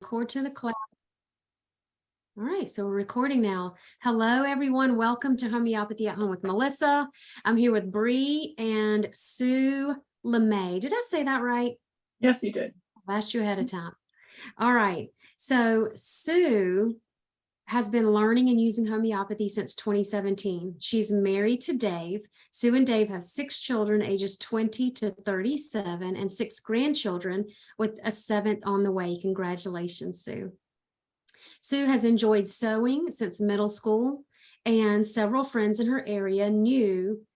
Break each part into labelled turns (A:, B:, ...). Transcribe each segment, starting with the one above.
A: Record to the cloud. All right, so we're recording now. Hello, everyone. Welcome to Homeopathy at Home with Melissa. I'm here with Bree and Sue LeMay. Did I say that right?
B: Yes, you did.
A: I asked you ahead of time. All right, so Sue has been learning and using homeopathy since 2017. She's married to Dave. Sue and Dave have 6 children, ages 20 to 37, and 6 grandchildren, with a 7th on the way. Congratulations, Sue. Sue has enjoyed sewing since middle school, and several friends in her area knew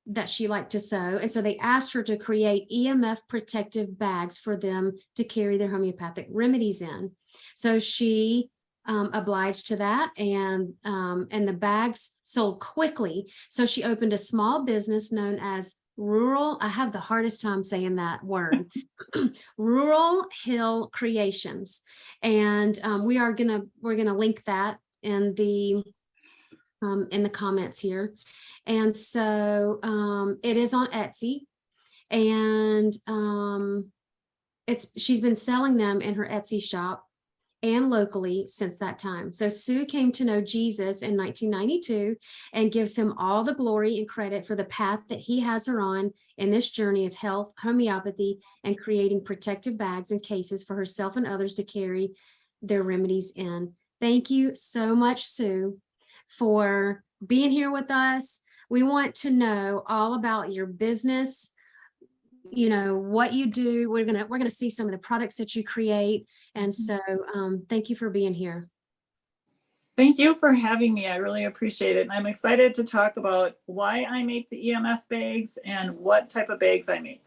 A: that she liked to sew, and so they asked her to create EMF protective bags for them to carry their homeopathic remedies in. So she obliged to that, and the bags sold quickly. So she opened a small business known as Rural, I have the hardest time saying that word, Rural Hill Creations. And we're gonna link that in the comments here. And so it is on Etsy, and she's been selling them in her Etsy shop and locally since that time. So Sue came to know Jesus in 1992 and gives him all the glory and credit for the path that he has her on in this journey of health, homeopathy, and creating protective bags and cases for herself and others to carry their remedies in. Thank you so much, Sue, for being here with us. We want to know all about your business, you know, what you do. We're gonna see some of the products that you create, and so thank you for being here.
B: Thank you for having me. I really appreciate it. And I'm excited to talk about why I make the EMF bags and what type of bags I make.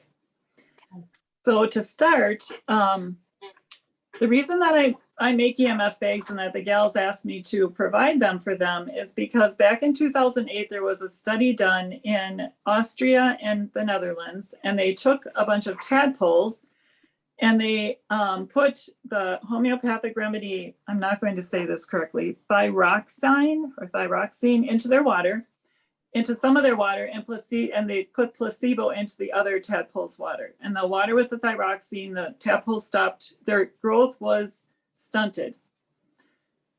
B: Okay. So to start, the reason that I make EMF bags and that the gals asked me to provide them for them is because back in 2008, there was a study done in Austria and the Netherlands, and they took a bunch of tadpoles and they put the homeopathic remedy, I'm not going to say this correctly, thyroxine into their water, into some of their water, and they put placebo into the other tadpoles' water. And the water with the thyroxine, the tadpoles stopped, their growth was stunted.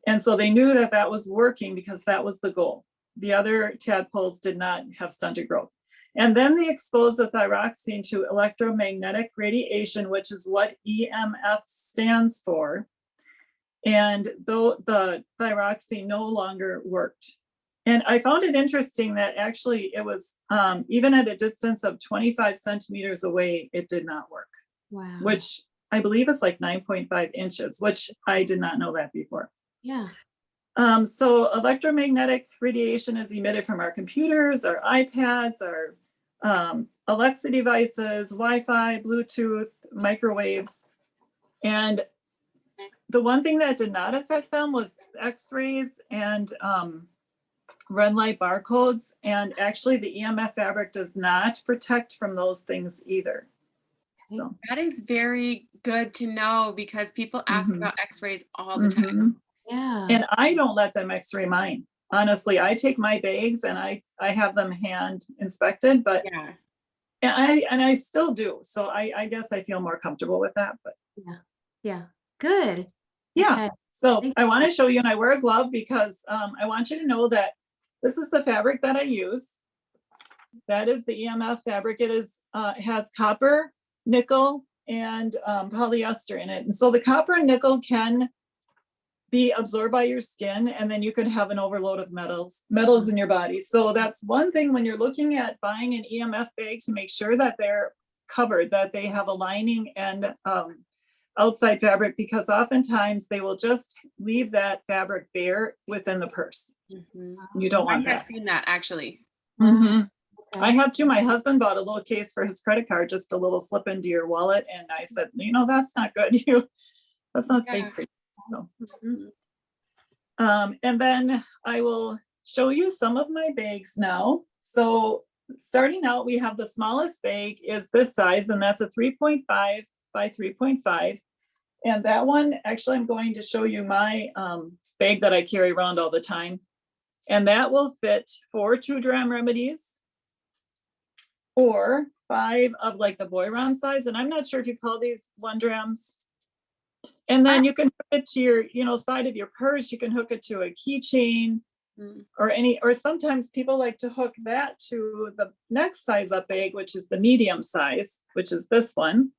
B: And so they knew that that was working because that was the goal. The other tadpoles did not have stunted growth. And then they exposed the thyroxine to electromagnetic radiation, which is what EMF stands for. And though the thyroxine no longer worked. And I found it interesting that actually it was, even at a distance of 25 centimeters away, it did not work.
A: Wow.
B: Which I believe is like 9.5 inches, which I did not know that before.
A: Yeah.
B: So electromagnetic radiation is emitted from our computers, our iPads, our Alexa devices, Wi-Fi, Bluetooth, microwaves. And the one thing that did not affect them was X-rays and red light barcodes, and actually the EMF fabric does not protect from those things either. So
C: that is very good to know, because people ask about X-rays all the time.
A: Yeah.
B: And I don't let them X-ray mine. Honestly, I take my bags and I have them hand inspected, but
C: yeah.
B: And I still do. So I guess I feel more comfortable with that, but
A: yeah. Good.
B: Yeah.
A: Okay.
B: So I want to show you, and I wear a glove because I want you to know that this is the fabric that I use. That is the EMF fabric. It is has copper, nickel, and polyester in it. And so the copper and nickel can be absorbed by your skin, and then you could have an overload of metals in your body. So that's one thing when you're looking at buying an EMF bag, to make sure that they're covered, that they have a lining and outside fabric, because oftentimes they will just leave that fabric bare within the purse. You don't want that.
C: I've seen that actually.
B: Okay. I have too. My husband bought a little case for his credit card, just a little slip into your wallet, and I said, you know, that's not good. That's not safe for you. So. And then I will show you some of my bags now. So starting out, we have the smallest bag is this size, and that's a 3.5 by 3.5. And that one, actually, I'm going to show you my bag that I carry around all the time. And that will fit 4 2-dram remedies, or 5 of like the boy round size. And I'm not sure if you call these 1 drams. And then you can hook it to your, side of your purse. You can hook it to a keychain or sometimes people like to hook that to the next size up bag, which is the medium size, which is this one.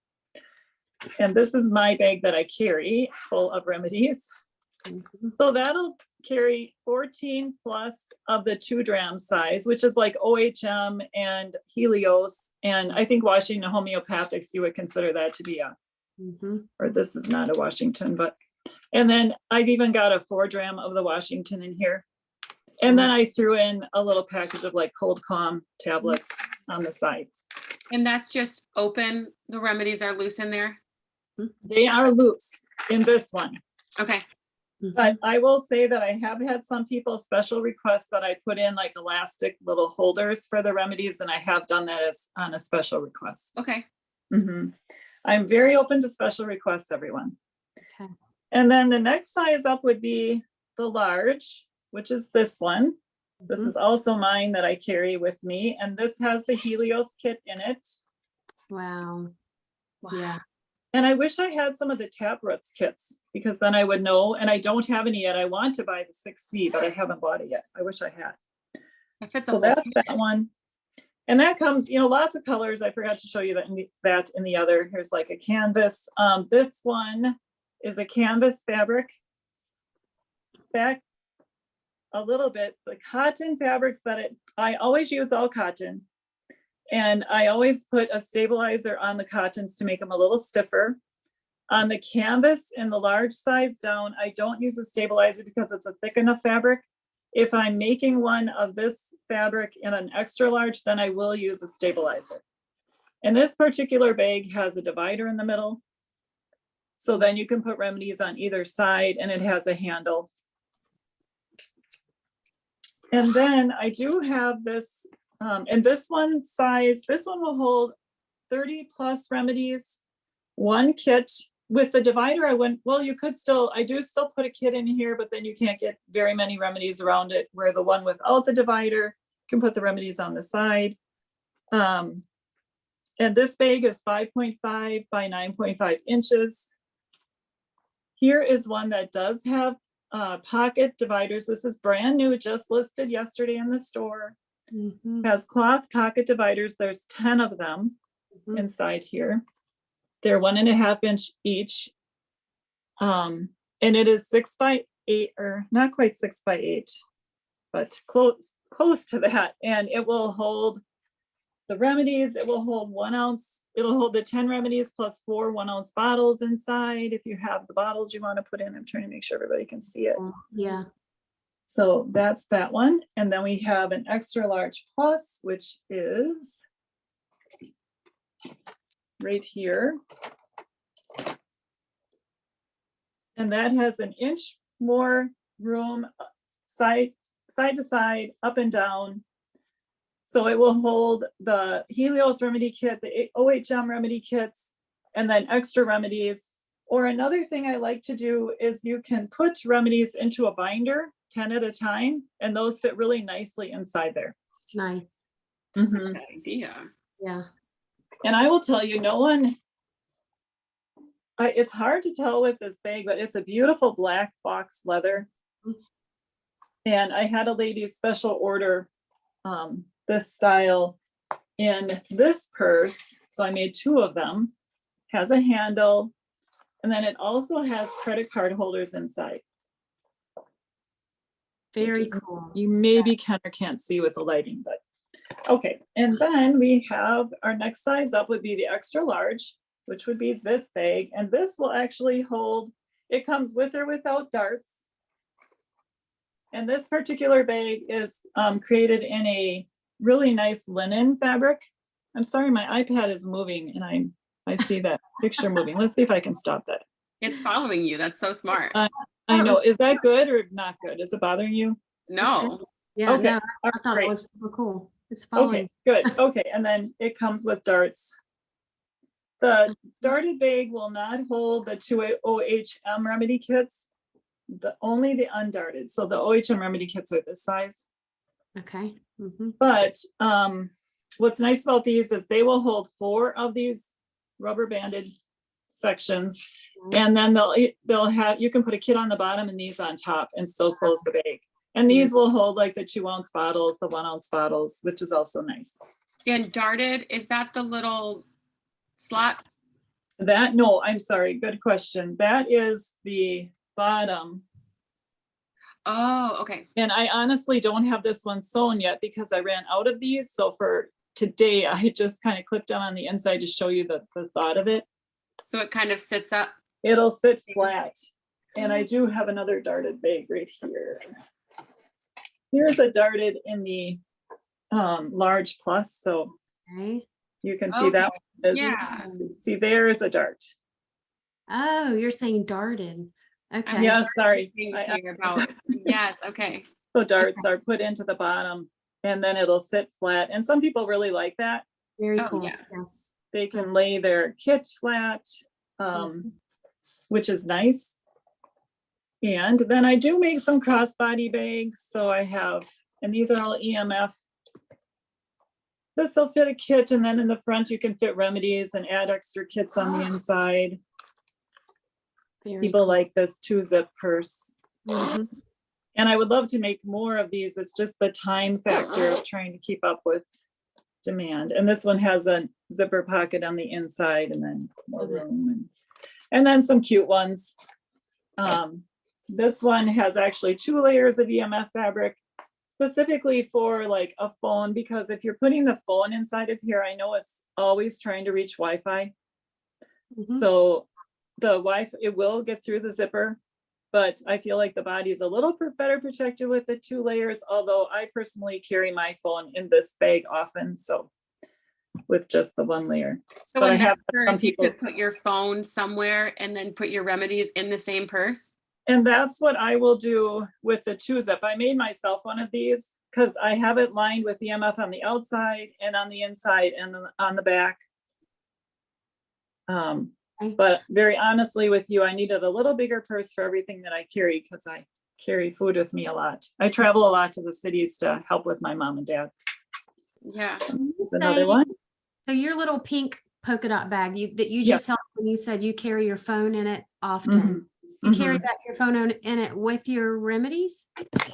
B: And this is my bag that I carry full of remedies. So that'll carry 14 plus of the 2 dram size, which is like OHM and Helios. And I think Washington Homeopathics, you would consider that to be or this is not a Washington, and then I've even got a 4 dram of the Washington in here. And then I threw in a little package of like cold calm tablets on the side.
C: And that's just open. The remedies are loose in there.
B: They are loose in this one.
C: Okay.
B: But I will say that I have had some people special requests that I put in like elastic little holders for the remedies, and I have done that as on a special request.
C: Okay.
B: I'm very open to special requests, everyone.
A: Okay.
B: And then the next size up would be the large, which is this one. This is also mine that I carry with me. And this has the Helios kit in it.
A: Wow. Yeah.
B: And I wish I had some of the Taproots kits because then I would know, and I don't have any yet. I want to buy the 6C, but I haven't bought it yet. I wish I had.
C: That fits
B: So that's that one. And that comes, lots of colors. I forgot to show you that in the other. Here's like a canvas. This one is a canvas fabric. Back a little bit, the cotton fabrics I always use all cotton. And I always put a stabilizer on the cottons to make them a little stiffer. On the canvas in the large size down, I don't use a stabilizer because it's a thick enough fabric. If I'm making one of this fabric in an extra large, then I will use a stabilizer. And this particular bag has a divider in the middle. So then you can put remedies on either side, and it has a handle. And then I do have this, and this one will hold 30 plus remedies, 1 kit. With the divider, I do still put a kit in here, but then you can't get very many remedies around it, where the one without the divider can put the remedies on the side. And this bag is 5.5 by 9.5 inches. Here is one that does have pocket dividers. This is brand new, just listed yesterday in the store. Has cloth pocket dividers. There's 10 of them inside here. They're 1.5 inch each. And it is 6 by 8, or not quite 6 by 8, but close to that. And it will hold the remedies. It will hold 1 ounce. It'll hold the 10 remedies plus 4 1-ounce bottles inside. If you have the bottles you want to put in, I'm trying to make sure everybody can see it.
A: Yeah.
B: So that's that one. And then we have an extra large plus, which is right here. And that has 1 inch more room, side to side, up and down. So it will hold the Helios remedy kit, the OHM remedy kits, and then extra remedies. Or another thing I like to do is you can put remedies into a binder, 10 at a time, and those fit really nicely inside there.
A: Nice.
C: That's a good idea.
A: Yeah.
B: And I will tell you, it's hard to tell with this bag, but it's a beautiful black fox leather. And I had a lady special order this style in this purse. So I made 2 of them. Has a handle. And then it also has credit card holders inside.
A: Very cool.
B: You maybe can or can't see with the lighting, but okay. And then we have our next size up would be the extra large, which would be this bag. And this will actually hold, it comes with or without darts. And this particular bag is created in a really nice linen fabric. I'm sorry, my iPad is moving and I see that picture moving. Let's see if I can stop that.
C: It's following you. That's so smart.
B: I know. Is that good or not good? Is it bothering you?
C: No.
A: Yeah.
B: Okay.
A: No, I thought
B: Great.
A: it was super cool. It's following.
B: Okay, good. Okay, and then it comes with darts. The darted bag will not hold the 2 OHM remedy kits, only the undarted. So the OHM remedy kits are this size.
A: Okay.
B: But what's nice about these is they will hold 4 of these rubber banded sections. And then they'll have, you can put a kit on the bottom and these on top and still close the bag. And these will hold like the 2-ounce bottles, the 1-ounce bottles, which is also nice.
C: And darted, is that the little slots?
B: No, I'm sorry. Good question. That is the bottom.
C: Oh, okay.
B: And I honestly don't have this one sewn yet because I ran out of these. So for today, I just kind of clipped on the inside to show you the thought of it.
C: So it kind of sits up.
B: It'll sit flat. And I do have another darted bag right here. Here's a darted in the large plus. So
A: Okay.
B: you can see that one is,
C: Yeah.
B: see, there's a dart.
A: Oh, you're saying darted. Okay.
B: Yeah, sorry.
C: Things here about, yes, okay.
B: So darts are put into the bottom and then it'll sit flat. And some people really like that.
A: Very
C: Oh,
A: cool.
C: yeah.
A: Yes.
B: They can lay their kit flat, which is nice. And then I do make some crossbody bags. So I have, and these are all EMF. This will fit a kit, and then in the front you can fit remedies and add extra kits on the inside.
A: Very
B: People
A: cool.
B: like this 2-zip purse.
A: Mhm.
B: And I would love to make more of these. It's just the time factor of trying to keep up with demand. And this one has a zipper pocket on the inside and then more room. And then some cute ones. This one has actually 2 layers of EMF fabric, specifically for like a phone, because if you're putting the phone inside of here, I know it's always trying to reach Wi-Fi.
A: Mhm.
B: So the Wi-Fi, it will get through the zipper, but I feel like the body is a little better protected with the 2 layers, although I personally carry my phone in this bag often, so with just the 1 layer.
C: So
B: But I
C: in
B: have
C: that
B: some
C: purse, you
B: people,
C: could put your phone somewhere and then put your remedies in the same purse?
B: and that's what I will do with the 2-zip. I made myself one of these because I have it lined with EMF on the outside and on the inside and on the back. But very honestly with you, I needed a little bigger purse for everything that I carry because I carry food with me a lot. I travel a lot to the cities to help with my mom and dad.
C: Yeah.
B: Here's another one.
A: So your little pink polka dot bag that you just
B: Yes.
A: held when you said you carry your phone in it often.
B: Mhm.
A: You carry
B: Mhm.
A: your phone in it with your remedies?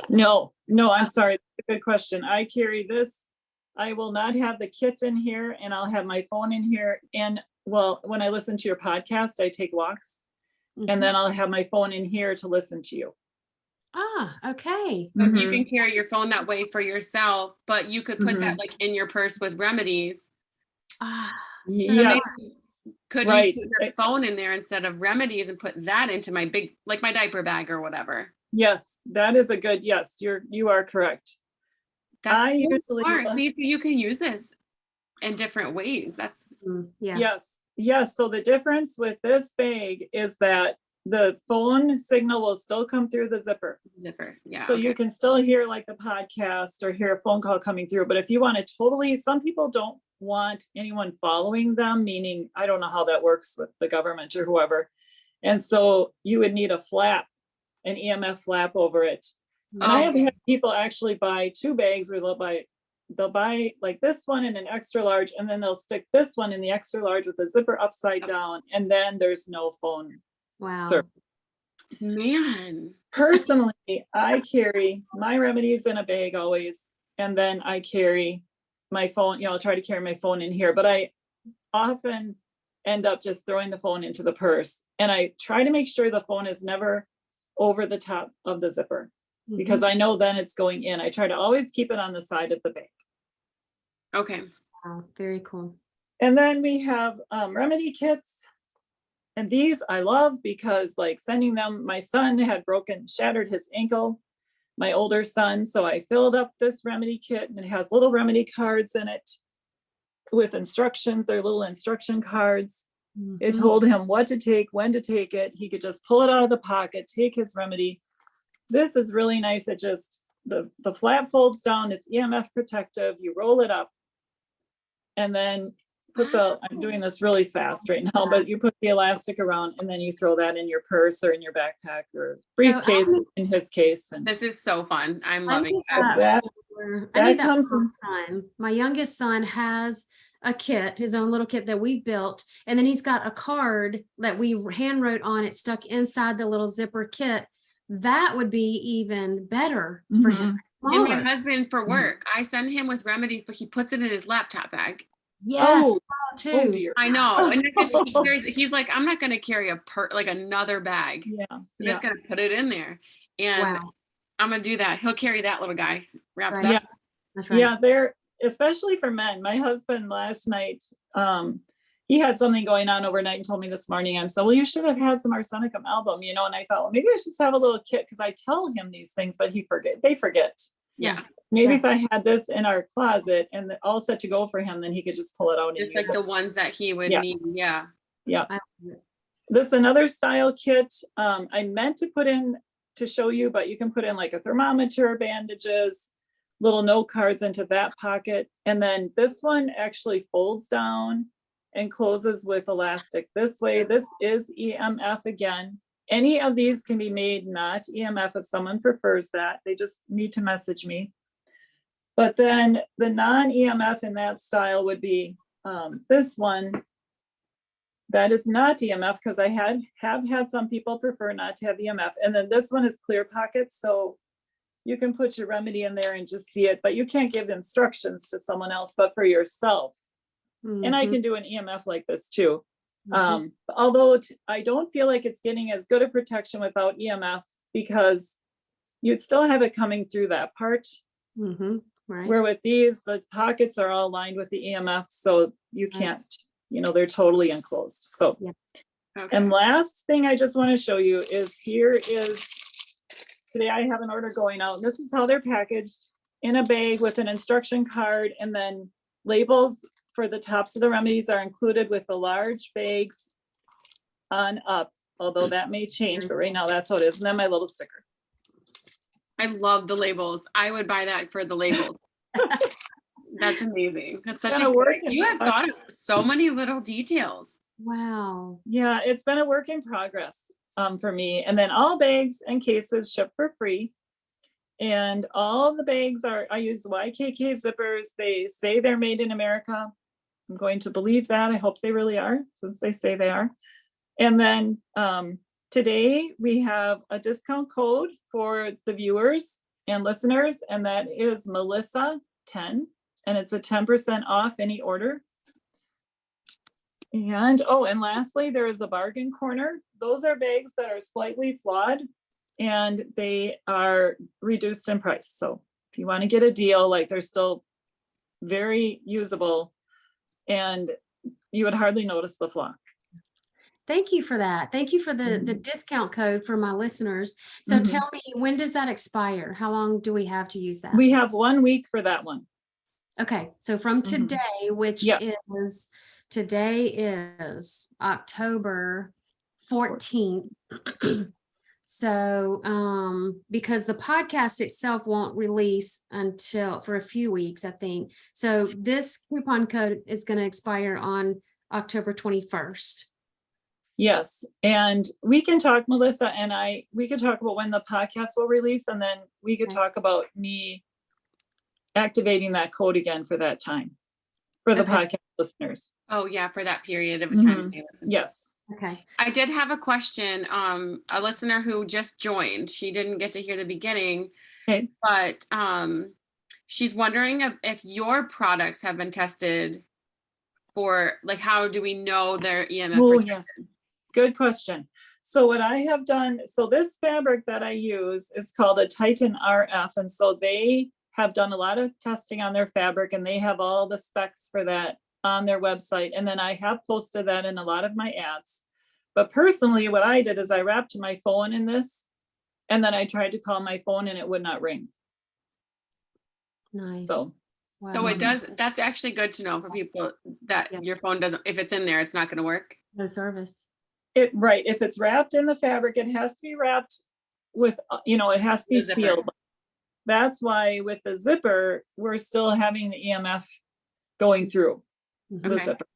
B: No, I'm sorry. That's a good question. I carry this. I will not have the kit in here and I'll have my phone in here. And well, when I listen to your podcast, I take walks
A: Mhm.
B: and then I'll have my phone in here to listen to you.
A: Ah, okay.
C: So you
B: Mhm.
C: can carry your phone that way for yourself, but you could put that
B: Mhm.
C: like in your purse with remedies.
A: Ah, so
B: Yes.
C: maybe could
B: Right.
C: you put your phone in there instead of remedies and put that into my big, like my diaper bag or whatever?
B: Yes, that is a good, yes, you are correct.
C: That's
B: I
C: so
B: usually,
C: smart. See, so you can use this in different ways. That's
A: yeah.
B: yes. So the difference with this bag is that the phone signal will still come through the zipper.
C: zipper. Yeah.
B: So
C: okay.
B: you can still hear like the podcast or hear a phone call coming through. But if you want to totally, some people don't want anyone following them, meaning I don't know how that works with the government or whoever. And so you would need a flap, an EMF flap over it. And I have had people actually buy 2 bags where they'll buy like this one in an extra large, and then they'll stick this one in the extra large with the zipper upside down, and then there's no phone.
A: Wow.
B: Sir.
C: Man.
B: Personally, I carry my remedies in a bag always, and then I carry my phone, I'll try to carry my phone in here, but I often end up just throwing the phone into the purse. And I try to make sure the phone is never over the top of the zipper because I know then it's going in. I try to always keep it on the side of the bag.
C: Okay.
A: Wow, very cool.
B: And then we have remedy kits. And these I love because like sending them, my son had shattered his ankle, my older son. So I filled up this remedy kit and it has little remedy cards in it with instructions. They're little instruction cards. It told him what to take, when to take it. He could just pull it out of the pocket, take his remedy. This is really nice. It just, the flap folds down. It's EMF protective. You roll it up and then I'm doing this really fast right now, but you put the elastic around and then you throw that in your purse or in your backpack or briefcase in his case. And
C: This is so fun. I'm
A: I
C: loving
A: need
C: it.
A: that. I need that
B: comes
A: for my son. My youngest son has a kit, his own little kit that we've built. And then he's got a card that we hand wrote on it, stuck inside the little zipper kit. That would be even better for him.
C: And my
A: Smaller.
C: husband's for work. I send him with Remedies, but he puts it in his laptop bag.
A: Yes,
B: Oh,
A: too.
B: oh dear.
C: I know. And it's just, he's like, I'm not going to carry like another bag.
B: Yeah.
C: I'm
B: Yeah.
C: just going to put it in there. And
A: Wow.
C: I'm going to do that. He'll carry that little guy wrapped
A: Right.
C: up.
B: Yeah.
A: That's right.
B: Yeah. They're, especially for men. My husband last night, he had something going on overnight and told me this morning, I'm so, well, you should have had some arsenicum album, you know, and I thought, well, maybe I should have a little kit, because I tell him these things, but they forget.
C: Yeah.
B: Maybe
A: Yeah.
B: if I had this in our closet and all set to go for him, then he could just pull it out and
C: Just
B: use
C: like the
B: it.
C: ones that he would
B: Yeah.
C: need. Yeah.
B: Yeah.
A: I love it.
B: This another style kit. I meant to put in to show you, but you can put in like a thermometer, bandages, little note cards into that pocket. And then this one actually folds down and closes with elastic this way. This is EMF again. Any of these can be made not EMF if someone prefers that. They just need to message me. But then the non-EMF in that style would be this one. That is not EMF, because I have had some people prefer not to have EMF. And then this one is clear pockets. So you can put your remedy in there and just see it, but you can't give instructions to someone else, but for yourself. And I
A: Mhm,
B: can do an EMF like this too.
A: mhm.
B: Although I don't feel like it's getting as good a protection without EMF, because you'd still have it coming through that part.
A: Right.
B: Where with these, the pockets are all lined with the EMF, so you
A: Right.
B: can't, they're totally enclosed. So,
C: Okay.
B: and last thing I just want to show you is today I have an order going out. This is how they're packaged, in a bag with an instruction card, and then labels for the tops of the remedies are included with the large bags on up, although that may change, but right now that's how it is. And then my little sticker.
C: I love the labels. I would buy that for the labels. That's amazing. That's such
B: Been
C: a
B: a
C: good,
B: work in
C: you have thought of so many little details.
A: Wow.
B: Yeah, it's been a work in progress for me. And then all bags and cases ship for free. And all the bags I use YKK zippers. They say they're made in America. I'm going to believe that. I hope they really are, since they say they are. And then today we have a discount code for the viewers and listeners, and that is Melissa 10, and it's a 10% off any order. And lastly, there is a bargain corner. Those are bags that are slightly flawed, and they are reduced in price. So if you want to get a deal, like they're still very usable, and you would hardly notice the flaw.
A: Thank you for that. Thank you for the discount code for my listeners. So tell me, when does that expire? How long do we have to use that?
B: We have 1 week for that one.
A: Okay, so from today, which
B: Yeah.
A: is today is October 14th. So because the podcast itself won't release until for a few weeks, I think. So this coupon code is going to expire on October 21st.
B: Yes, and we can talk, Melissa and we could talk about when the podcast will release, and then we could
A: Okay.
B: talk about me activating that code again for that time, for the
A: Okay.
B: podcast listeners.
C: Oh yeah, for that period of time. They listen.
B: Yes.
A: Okay.
C: I did have a question. A listener who just joined. She didn't get to hear the beginning,
B: Okay.
C: but she's wondering if your products have been tested for, like, how do we know they're EMF
B: Oh,
C: protected?
B: yes. Good question. So what I have done, so this fabric that I use is called a Titan RF. And so they have done a lot of testing on their fabric, and they have all the specs for that on their website. And then I have posted that in a lot of my ads. But personally, what I did is I wrapped my phone in this, and then I tried to call my phone and it would not ring.
A: Nice.
B: So,
C: So
A: Wow.
C: it does. That's actually good to know for people that
A: Yeah.
C: your phone doesn't, if it's in there, it's not going to work.
A: No service.
B: right, if it's wrapped in the fabric, it has to be wrapped with, it has to be
C: The zipper.
B: sealed. That's why with the zipper, we're still having the EMF going through the
C: Okay.
B: zipper.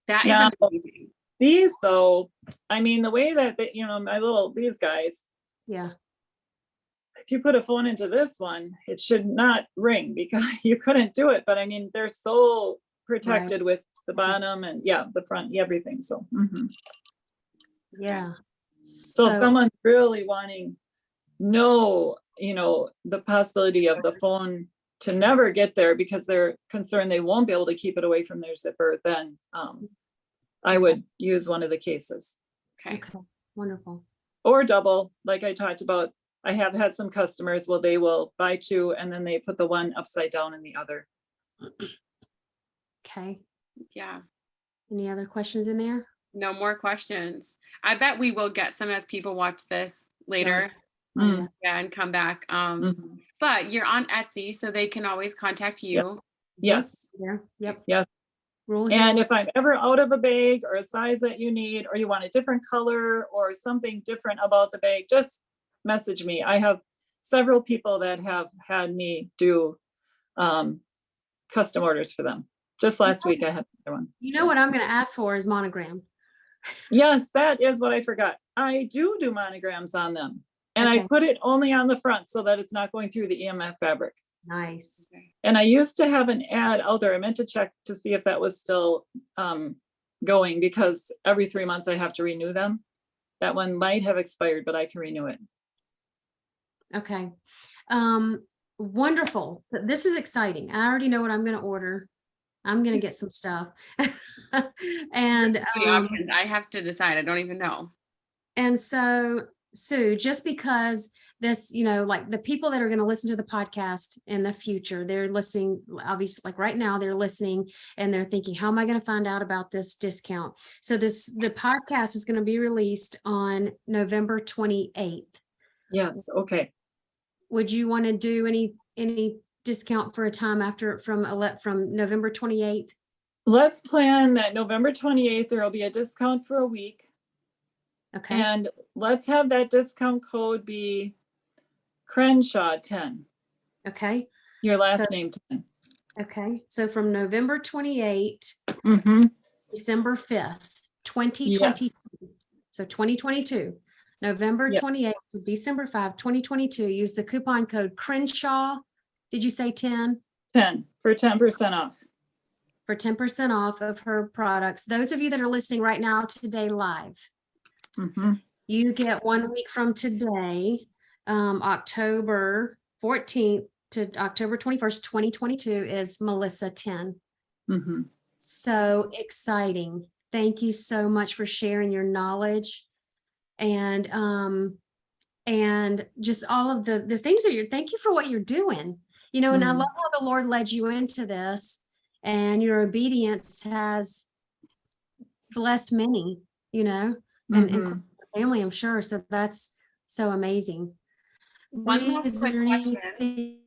C: That is
B: Now,
C: amazing.
B: These though, I mean, the way that, these guys,
A: Yeah.
B: if you put a phone into this one, it should not ring, because you couldn't do it. But I mean, they're so protected with the bottom and the front, everything. So,
A: Yeah.
B: so if someone's really wanting the possibility of the phone to never get there because they're concerned they won't be able to keep it away from their zipper, then I would use one of the cases.
C: Okay.
A: Okay. Wonderful.
B: Or double, like I talked about. I have had some customers, they will buy two and then they put the one upside down in the other.
A: Okay.
C: Yeah.
A: Any other questions in there?
C: No more questions. I bet we will get some as people watch this later.
A: Oh, yeah.
C: Yeah, and come back. But you're on Etsy, so they can always contact you.
B: Yes.
A: Yeah. Yep.
B: Yes. And if I'm ever out of a bag or a size that you need, or you want a different color or something different about the bag, just message me. I have several people that have had me do custom orders for them. Just last week I had another one.
A: You know what I'm going to ask for is monogram.
B: Yes, that is what I forgot. I do monograms on them. And I
A: Okay.
B: put it only on the front so that it's not going through the EMF fabric.
A: Nice.
B: And I used to have an ad out there. I meant to check to see if that was still going, because every 3 months I have to renew them. That one might have expired, but I can renew it.
A: Okay. Wonderful. So this is exciting. I already know what I'm going to order. I'm going to get some stuff. And
C: The options. I have to decide. I don't even know.
A: And so, Sue, just because this, like the people that are going to listen to the podcast in the future, they're listening, obviously, like right now, they're listening and they're thinking, how am I going to find out about this discount? So the podcast is going to be released on November 28th.
B: Yes. Okay.
A: Would you want to do any discount for a time after from November 28th?
B: Let's plan that November 28th, there will be a discount for a week.
A: Okay.
B: And let's have that discount code be Crenshaw 10.
A: Okay.
B: Your last name 10.
A: Okay. So from November 28th, December 5th, 2022.
B: Yes.
A: So 2022, November 28th to December 5, 2022, use the coupon code Crenshaw. Did you say 10?
B: 10 for 10% off.
A: For 10% off of her products. Those of you that are listening right now today live, you get 1 week from today, October 14th to October 21st, 2022 is Melissa 10. So exciting. Thank you so much for sharing your knowledge and just all of the things that thank you for what you're doing. And I love how the Lord led you into this, and your obedience has blessed many, and family, I'm sure. So that's so amazing.
C: One more quick question.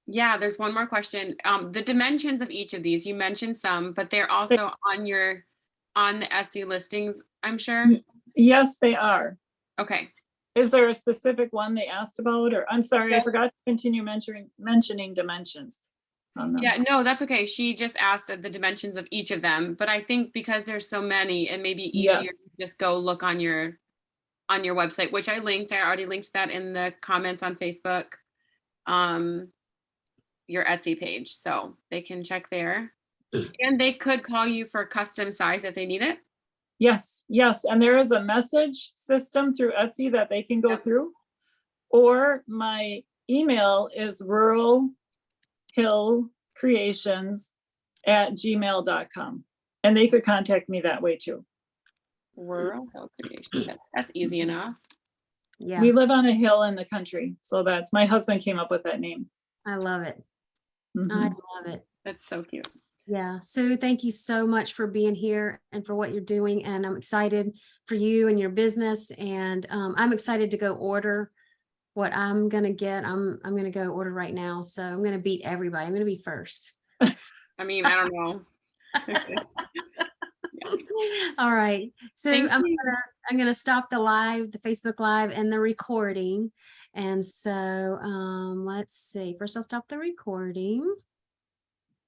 C: Yeah, there's one more question. The dimensions of each of these, you mentioned some, but they're also on the Etsy listings, I'm sure.
B: Yes, they are.
C: Okay.
B: Is there a specific one they asked about? Or I'm sorry, I forgot to continue mentioning dimensions on them.
C: Yeah, no, that's okay. She just asked the dimensions of each of them, but I think because there's so many, it may be easier to just go look on your website, which I linked. I already linked that in the comments on Facebook, your Etsy page, so they can check there. And they could call you for custom size if they need it.
B: Yes. And there is a message system through Etsy that they can go through. Or my email is ruralhillcreations@gmail.com. And they could contact me that way too.
C: Rural Hill Creations. That's easy enough.
A: Yeah.
B: We live on a hill in the country. So that's, my husband came up with that name.
A: I love it. I love it.
C: That's so cute.
A: Yeah. Sue, thank you so much for being here and for what you're doing. And I'm excited for you and your business. And I'm excited to go order what I'm going to get. I'm going to go order right now. So I'm going to beat everybody. I'm going to be first.
C: I mean, I don't know.
A: All right. So I'm going to stop the Facebook Live and the recording. And so let's see. First, I'll stop the recording.